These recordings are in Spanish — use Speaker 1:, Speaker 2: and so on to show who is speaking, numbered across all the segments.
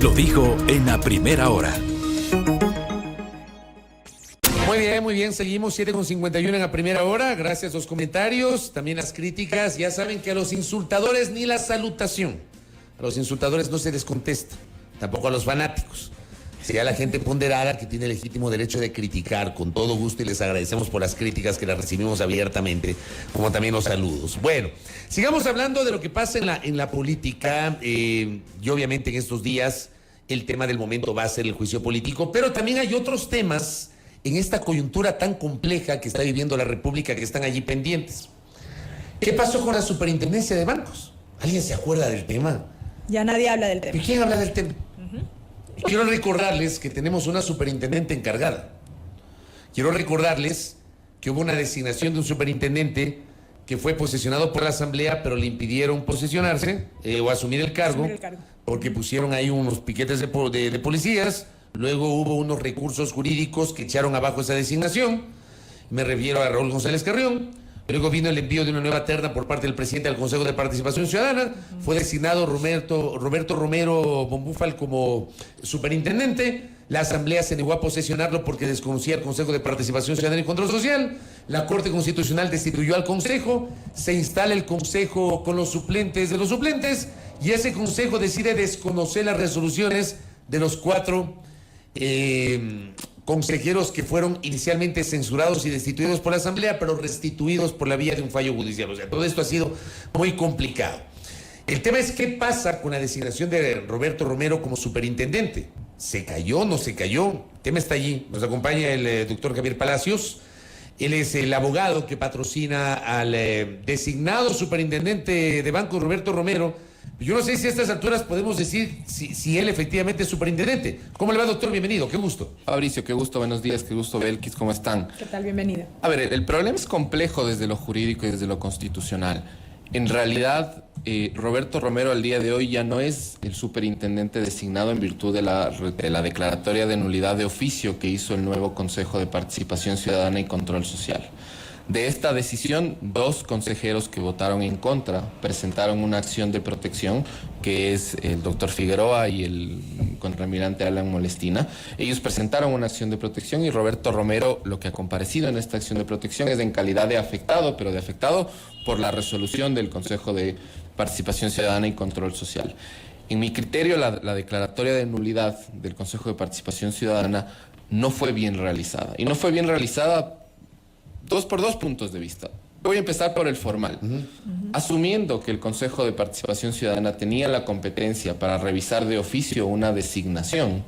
Speaker 1: Lo dijo en la primera hora.
Speaker 2: Muy bien, seguimos 7:51 en la primera hora. Gracias a los comentarios, también las críticas. Ya saben que a los insultadores ni la salutación. A los insultadores no se les contesta, tampoco a los fanáticos. Sería la gente ponderada que tiene legítimo derecho de criticar con todo gusto, y les agradecemos por las críticas que las recibimos abiertamente, como también los saludos. Bueno, sigamos hablando de lo que pasa en la política, y obviamente en estos días el tema del momento va a ser el juicio político, pero también hay otros temas en esta coyuntura tan compleja que está viviendo la República que están allí pendientes. ¿Qué pasó con la superintendencia de bancos? ¿Alguien se acuerda del tema?
Speaker 3: Ya nadie habla del tema.
Speaker 2: ¿Y quién habla del tema? Quiero recordarles que tenemos una superintendente encargada. Quiero recordarles que hubo una designación de un superintendente que fue posesionado por la Asamblea, pero le impidieron posesionarse o asumir el cargo, porque pusieron ahí unos piquetes de policías. Luego hubo unos recursos jurídicos que echaron abajo esa designación. Me refiero a Raúl González Carrión. Luego vino el envío de una nueva terna por parte del presidente del Consejo de Participación Ciudadana. Fue designado Roberto Romero Bombúfal como superintendente. La Asamblea se negó a posesionarlo porque desconocía el Consejo de Participación Ciudadana y Control Social. La Corte Constitucional destituyó al Consejo. Se instala el Consejo con los suplentes de los suplentes. Y ese Consejo decide desconocer las resoluciones de los 4 consejeros que fueron inicialmente censurados y destituidos por la Asamblea, pero restituidos por la vía de un fallo judicial. O sea, todo esto ha sido muy complicado. El tema es qué pasa con la designación de Roberto Romero como superintendente. ¿Se cayó? ¿No se cayó? El tema está allí. Nos acompaña el doctor Javier Palacios. Él es el abogado que patrocina al designado superintendente de Banco, Roberto Romero. Yo no sé si a estas alturas podemos decir si él efectivamente es superintendente. ¿Cómo le va, doctor? Bienvenido, qué gusto.
Speaker 4: Fabricio, qué gusto, buenos días, qué gusto, Belkis, ¿cómo están?
Speaker 3: ¿Qué tal? Bienvenido.
Speaker 4: A ver, el problema es complejo desde lo jurídico y desde lo constitucional. En realidad, Roberto Romero al día de hoy ya no es el superintendente designado en virtud de la declaratoria de nulidad de oficio que hizo el nuevo Consejo de Participación Ciudadana y Control Social. De esta decisión, 2 consejeros que votaron en contra presentaron una acción de protección, que es el doctor Figueroa y el contraalmirante Alan Molestina. Ellos presentaron una acción de protección y Roberto Romero, lo que ha comparecido en esta acción de protección es en calidad de afectado, pero de afectado por la resolución del Consejo de Participación Ciudadana y Control Social. En mi criterio, la declaratoria de nulidad del Consejo de Participación Ciudadana no fue bien realizada. Y no fue bien realizada por dos puntos de vista. Voy a empezar por el formal. Asumiendo que el Consejo de Participación Ciudadana tenía la competencia para revisar de oficio una designación,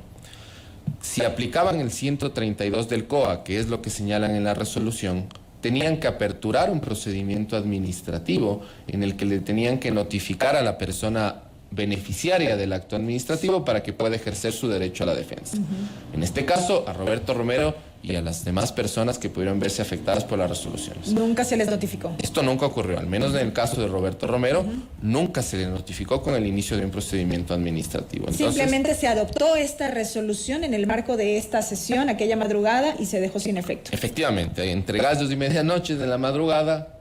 Speaker 4: si aplicaban el 132 del COA, que es lo que señalan en la resolución, tenían que aperturar un procedimiento administrativo en el que le tenían que notificar a la persona beneficiaria del acto administrativo para que pueda ejercer su derecho a la defensa. En este caso, a Roberto Romero y a las demás personas que pudieron verse afectadas por las resoluciones.
Speaker 3: Nunca se les notificó.
Speaker 4: Esto nunca ocurrió, al menos en el caso de Roberto Romero, nunca se le notificó con el inicio de un procedimiento administrativo. Entonces,
Speaker 3: simplemente se adoptó esta resolución en el marco de esta sesión, aquella madrugada, y se dejó sin efecto.
Speaker 4: Efectivamente, entre gallos y medianoche de la madrugada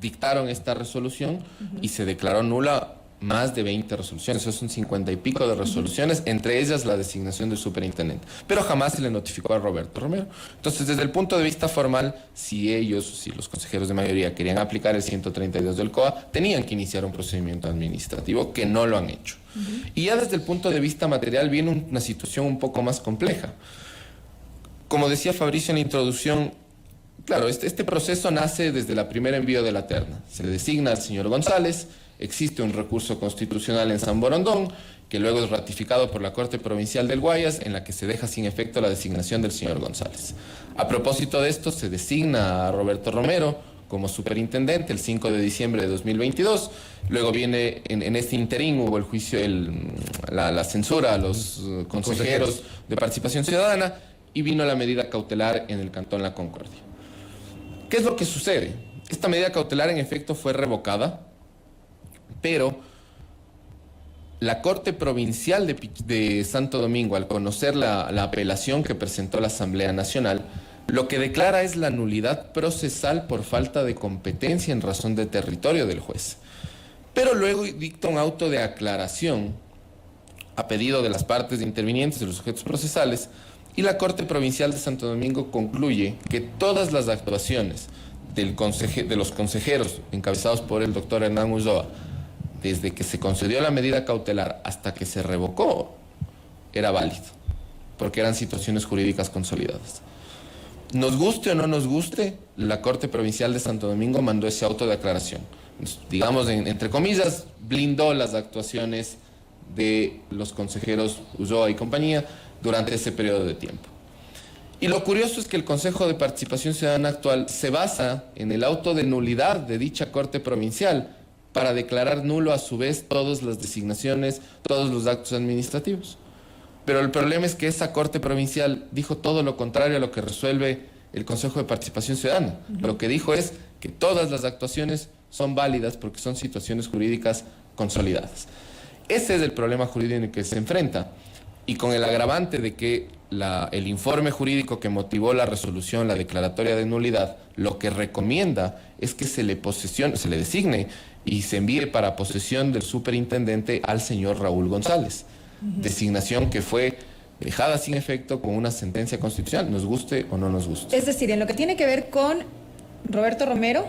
Speaker 4: dictaron esta resolución y se declaró nula más de 20 resoluciones, eso son 50 y pico de resoluciones, entre ellas la designación del superintendente, pero jamás se le notificó a Roberto Romero. Entonces, desde el punto de vista formal, si los consejeros de mayoría querían aplicar el 132 del COA, tenían que iniciar un procedimiento administrativo, que no lo han hecho. Y ya desde el punto de vista material viene una situación un poco más compleja. Como decía Fabricio en la introducción, claro, este proceso nace desde el primer envío de la terna. Se le designa al señor González. Existe un recurso constitucional en San Borondón, que luego es ratificado por la Corte Provincial del Guayas, en la que se deja sin efecto la designación del señor González. A propósito de esto, se designa a Roberto Romero como superintendente el 5 de diciembre de 2022. Luego viene, en este interín, hubo el juicio, la censura a los consejeros de Participación Ciudadana, y vino la medida cautelar en el Cantón La Concordia. ¿Qué es lo que sucede? Esta medida cautelar, en efecto, fue revocada, pero la Corte Provincial de Santo Domingo, al conocer la apelación que presentó la Asamblea Nacional, lo que declara es la nulidad procesal por falta de competencia en razón de territorio del juez. Pero luego dicta un auto de aclaración a pedido de las partes intervinientes de los sujetos procesales, y la Corte Provincial de Santo Domingo concluye que todas las actuaciones de los consejeros encabezados por el doctor Hernán Ulloa, desde que se concedió la medida cautelar hasta que se revocó, era válido, porque eran situaciones jurídicas consolidadas. Nos guste o no nos guste, la Corte Provincial de Santo Domingo mandó ese auto de aclaración. Digamos, entre comillas, blindó las actuaciones de los consejeros Ulloa y compañía durante ese periodo de tiempo. Y lo curioso es que el Consejo de Participación Ciudadana actual se basa en el auto de nulidad de dicha Corte Provincial para declarar nulo a su vez todas las designaciones, todos los actos administrativos. Pero el problema es que esa Corte Provincial dijo todo lo contrario a lo que resuelve el Consejo de Participación Ciudadana. Lo que dijo es que todas las actuaciones son válidas porque son situaciones jurídicas consolidadas. Ese es el problema jurídico en el que se enfrenta. Y con el agravante de que el informe jurídico que motivó la resolución, la declaratoria de nulidad, lo que recomienda es que se le designe y se envíe para posesión del superintendente al señor Raúl González. Designación que fue dejada sin efecto con una sentencia constitucional, nos guste o no nos guste.
Speaker 3: Es decir, en lo que tiene que ver con Roberto Romero,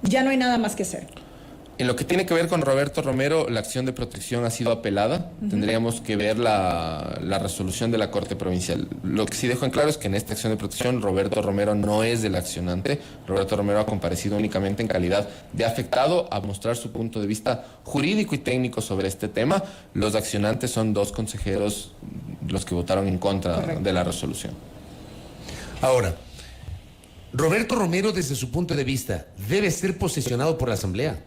Speaker 3: ya no hay nada más que hacer.
Speaker 4: En lo que tiene que ver con Roberto Romero, la acción de protección ha sido apelada. Tendríamos que ver la resolución de la Corte Provincial. Lo que sí dejo en claro es que en esta acción de protección Roberto Romero no es el accionante. Roberto Romero ha comparecido únicamente en calidad de afectado a mostrar su punto de vista jurídico y técnico sobre este tema. Los accionantes son 2 consejeros los que votaron en contra de la resolución.
Speaker 2: Ahora, Roberto Romero, desde su punto de vista, ¿debe ser posesionado por la Asamblea?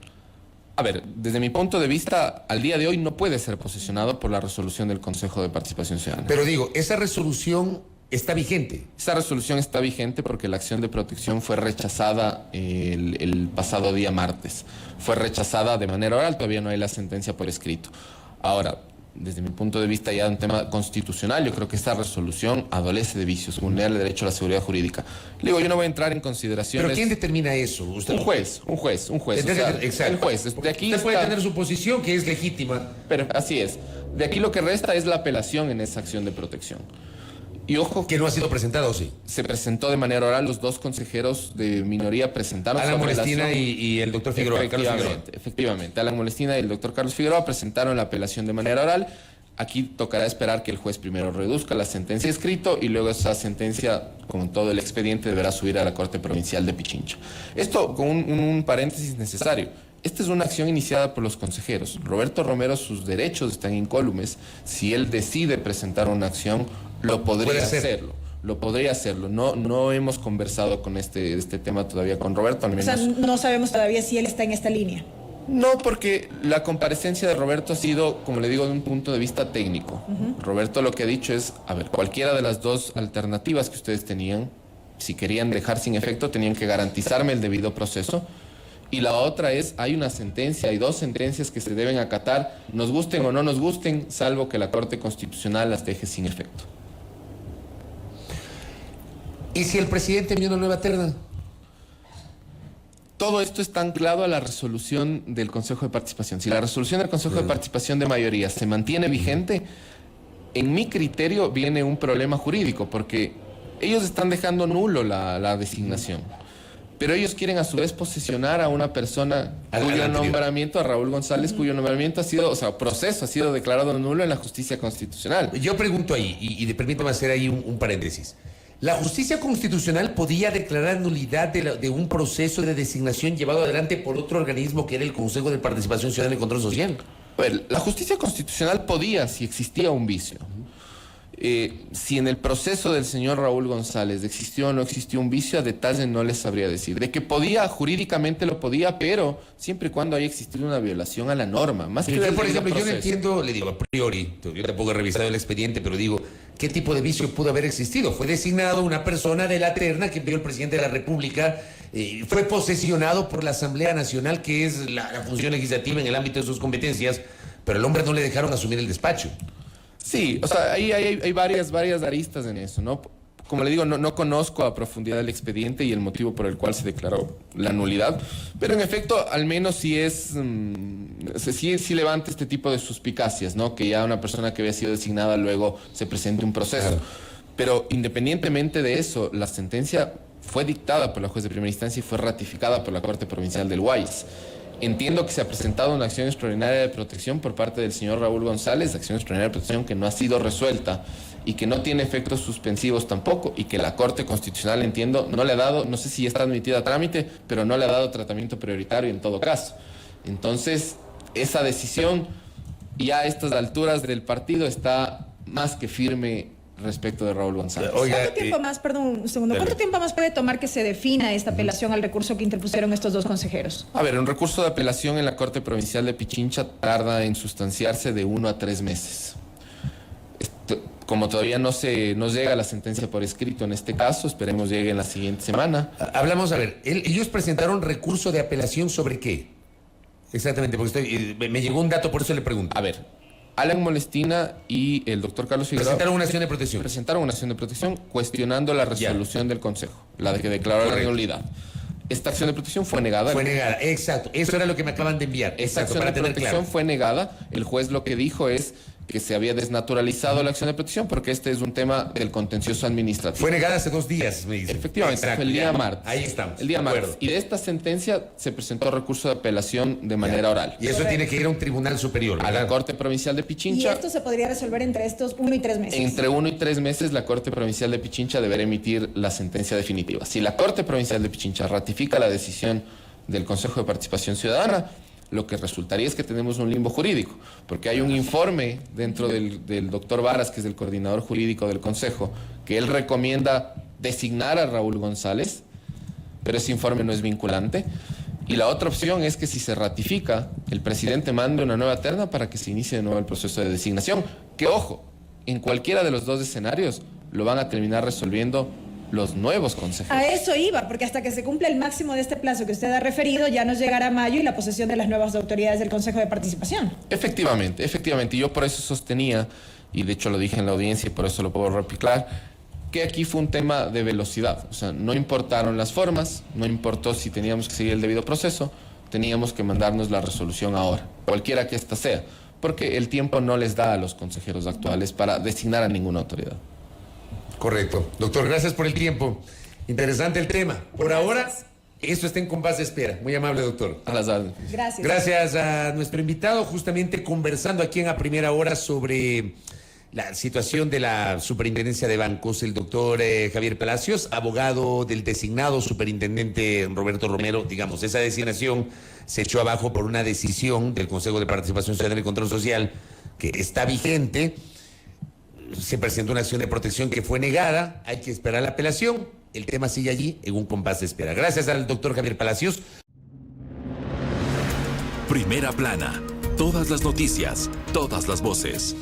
Speaker 4: A ver, desde mi punto de vista, al día de hoy no puede ser posesionado por la resolución del Consejo de Participación Ciudadana.
Speaker 2: Pero digo, esa resolución está vigente.
Speaker 4: Esta resolución está vigente porque la acción de protección fue rechazada el pasado día martes. Fue rechazada de manera oral, todavía no hay la sentencia por escrito. Ahora, desde mi punto de vista ya de un tema constitucional, yo creo que esta resolución adolece de vicios, vulnera el derecho a la seguridad jurídica. Le digo, yo no voy a entrar en consideraciones...
Speaker 2: ¿Pero quién determina eso? ¿Usted?
Speaker 4: Un juez.
Speaker 2: Exacto.
Speaker 4: El juez. De aquí
Speaker 2: usted puede tener su posición, que es legítima.
Speaker 4: Pero así es. De aquí lo que resta es la apelación en esa acción de protección. Y ojo,
Speaker 2: que no ha sido presentado, ¿sí?
Speaker 4: Se presentó de manera oral, los 2 consejeros de minoría presentaron
Speaker 2: Alan Molestina y el doctor Figueroa.
Speaker 4: Efectivamente, Alan Molestina y el doctor Carlos Figueroa presentaron la apelación de manera oral. Aquí tocará esperar que el juez primero reduzca la sentencia escrito y luego esa sentencia, con todo el expediente, deberá subir a la Corte Provincial de Pichincha. Esto con un paréntesis necesario. Esta es una acción iniciada por los consejeros. Roberto Romero, sus derechos están incólumes. Si él decide presentar una acción, lo podría hacerlo. Lo podría hacerlo. No hemos conversado con este tema todavía con Roberto. Al menos.
Speaker 3: O sea, no sabemos todavía si él está en esta línea.
Speaker 4: No, porque la comparecencia de Roberto ha sido, como le digo, de un punto de vista técnico. Roberto lo que ha dicho es, a ver, cualquiera de las 2 alternativas que ustedes tenían, si querían dejar sin efecto, tenían que garantizarme el debido proceso. Y la otra es, hay una sentencia, hay 2 sentencias que se deben acatar, nos gusten o no nos gusten, salvo que la Corte Constitucional las deje sin efecto.
Speaker 2: ¿Y si el presidente envió una nueva terna?
Speaker 4: Todo esto está anclado a la resolución del Consejo de Participación. Si la resolución del Consejo de Participación de mayoría se mantiene vigente, en mi criterio viene un problema jurídico, porque ellos están dejando nulo la designación. Pero ellos quieren a su vez posesionar a una persona cuyo nombramiento, a Raúl González, cuyo nombramiento ha sido, proceso ha sido declarado nulo en la justicia constitucional.
Speaker 2: Yo pregunto ahí, y permítame hacer ahí un paréntesis. ¿La justicia constitucional podía declarar nulidad de un proceso de designación llevado adelante por otro organismo que era el Consejo de Participación Ciudadana y Control Social?
Speaker 4: A ver, la justicia constitucional podía si existía un vicio. Si en el proceso del señor Raúl González existió o no existió un vicio, a detalle no les sabría decir. De que podía, jurídicamente lo podía, pero siempre y cuando haya existido una violación a la norma. Más que
Speaker 2: yo, por ejemplo, yo no entiendo, le digo, a priori, yo tampoco he revisado el expediente, pero digo, ¿qué tipo de vicio pudo haber existido? Fue designado una persona de la terna que envió el presidente de la República, fue posesionado por la Asamblea Nacional, que es la función legislativa en el ámbito de sus competencias, pero al hombre no le dejaron asumir el despacho.
Speaker 4: Sí, o sea, hay varias aristas en eso, ¿no? Como le digo, no conozco a profundidad el expediente y el motivo por el cual se declaró la nulidad, pero en efecto, al menos sí sí levanta este tipo de suspicacias, ¿no? Que ya una persona que había sido designada luego se presente un proceso. Claro. Pero independientemente de eso, la sentencia fue dictada por la juez de primera instancia y fue ratificada por la Corte Provincial del Guayas. Entiendo que se ha presentado una acción extraordinaria de protección por parte del señor Raúl González, acción extraordinaria de protección que no ha sido resuelta y que no tiene efectos suspensivos tampoco, y que la Corte Constitucional, entiendo, no le ha dado, no sé si ya está admitida a trámite, pero no le ha dado tratamiento prioritario en todo caso. Entonces, esa decisión ya a estas alturas del partido está más que firme respecto de Raúl González.
Speaker 3: Oiga, ¿cuánto tiempo más, perdón, un segundo, ¿cuánto tiempo más puede tomar que se defina esta apelación al recurso que interpusieron estos dos consejeros?
Speaker 4: A ver, un recurso de apelación en la Corte Provincial de Pichincha tarda en sustanciarse de 1 a 3 meses. Como todavía no llega la sentencia por escrito en este caso, esperemos llegue en la siguiente semana.
Speaker 2: Hablamos, a ver, ellos presentaron recurso de apelación ¿sobre qué? Exactamente, porque me llegó un dato, por eso le pregunto.
Speaker 4: A ver, Alan Molestina y el doctor Carlos Figueroa
Speaker 2: presentaron una acción de protección.
Speaker 4: Presentaron una acción de protección cuestionando la resolución del Consejo, la de que declaró la nulidad. Esta acción de protección fue negada.
Speaker 2: Fue negada, exacto. Eso era lo que me acaban de enviar.
Speaker 4: Esta acción de protección fue negada. El juez lo que dijo es que se había desnaturalizado la acción de protección porque este es un tema del contencioso administrativo.
Speaker 2: Fue negada hace 2 días, me dice.
Speaker 4: Efectivamente, exacto, fue el día martes.
Speaker 2: Ahí estamos.
Speaker 4: El día martes. Y de esta sentencia se presentó recurso de apelación de manera oral.
Speaker 2: Y eso tiene que ir a un tribunal superior, ¿verdad?
Speaker 4: A la Corte Provincial de Pichincha.
Speaker 3: ¿Y esto se podría resolver entre estos 1 y 3 meses?
Speaker 4: Entre 1 y 3 meses la Corte Provincial de Pichincha deberá emitir la sentencia definitiva. Si la Corte Provincial de Pichincha ratifica la decisión del Consejo de Participación Ciudadana, lo que resultaría es que tenemos un limbo jurídico, porque hay un informe dentro del doctor Varas, que es el coordinador jurídico del Consejo, que él recomienda designar a Raúl González, pero ese informe no es vinculante. Y la otra opción es que si se ratifica, el presidente mande una nueva terna para que se inicie de nuevo el proceso de designación, que ojo, en cualquiera de los dos escenarios lo van a terminar resolviendo los nuevos consejeros.
Speaker 3: A eso iba, porque hasta que se cumpla el máximo de este plazo que usted ha referido, ya nos llegará mayo y la posesión de las nuevas autoridades del Consejo de Participación.
Speaker 4: Efectivamente. Y yo por eso sostenía, y de hecho lo dije en la audiencia y por eso lo puedo replicar, que aquí fue un tema de velocidad. O sea, no importaron las formas, no importó si teníamos que seguir el debido proceso, teníamos que mandarnos la resolución ahora, cualquiera que ésta sea, porque el tiempo no les da a los consejeros actuales para designar a ninguna autoridad.
Speaker 2: Correcto. Doctor, gracias por el tiempo. Interesante el tema. Por ahora, esto está en compás de espera. Muy amable, doctor.
Speaker 4: A las órdenes.
Speaker 3: Gracias.
Speaker 2: Gracias a nuestro invitado, justamente conversando aquí en A Primera Hora sobre la situación de la superintendencia de bancos, el doctor Javier Palacios, abogado del designado superintendente Roberto Romero. Digamos, esa designación se echó abajo por una decisión del Consejo de Participación Ciudadana y Control Social que está vigente. Se presentó una acción de protección que fue negada, hay que esperar la apelación, el tema sigue allí en un compás de espera. Gracias al doctor Javier Palacios.
Speaker 1: Primera Plana, todas las noticias, todas las voces.